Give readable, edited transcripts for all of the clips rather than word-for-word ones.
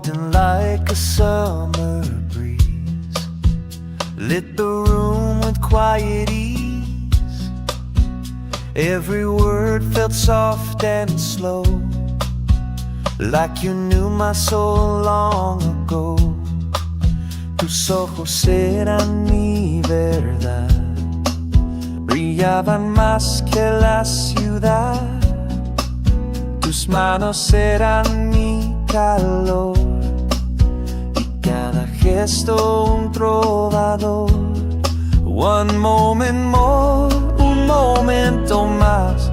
walked in like a summer breeze, lit the room with quiet ease. Every word felt soft and slow, like you knew my soul long ago. Tus ojos eran mi verdad, brillaban más que la ciudad. Tus manos eran mi calor, y cada gesto un trovador. One moment more, un momento más.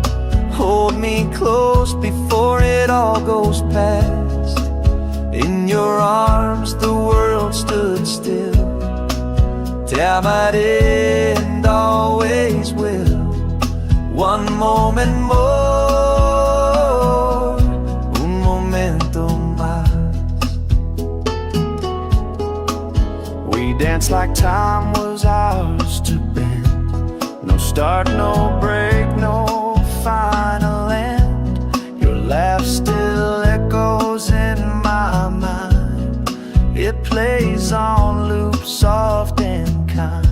Hold me close before it all goes past. In your arms the world stood still. Te amaré and always will. One moment more, un momento más. We danced like time was ours to bend. No start, no break, no final end. Your laugh still echoes in my mind. It plays on loop, soft and kind.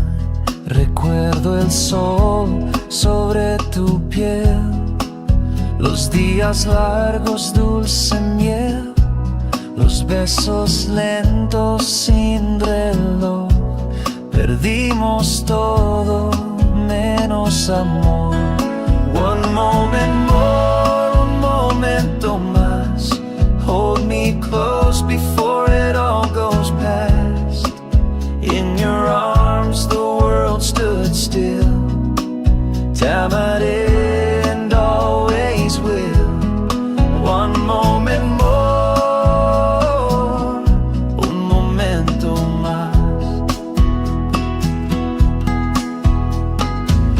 Recuerdo el sol sobre tu piel, los días largos, dulce miel, los besos lentos sin reloj. Perdimos todo menos amor. One moment more, un momento más. Hold me close before it all goes past. In your arms the world stood still. Te amaré and always will. One moment more, un momento más.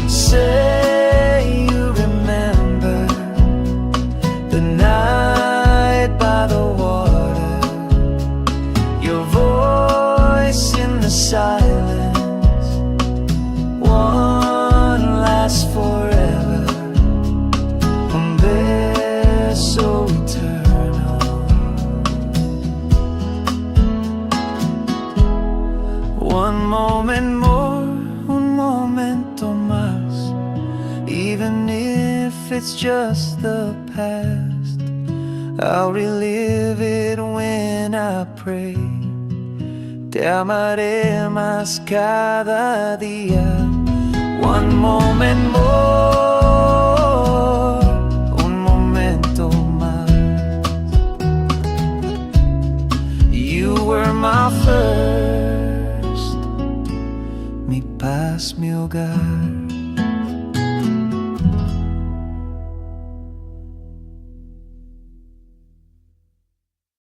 Say you remember the night by the water, your voice in the silence. One lasts forever, un beso eternal. One moment more, un momento más. Even if it's just the past, I'll relive it when I pray. Te amaré más cada día. One moment more, un momento más. You were my first, mi paz, mi hogar.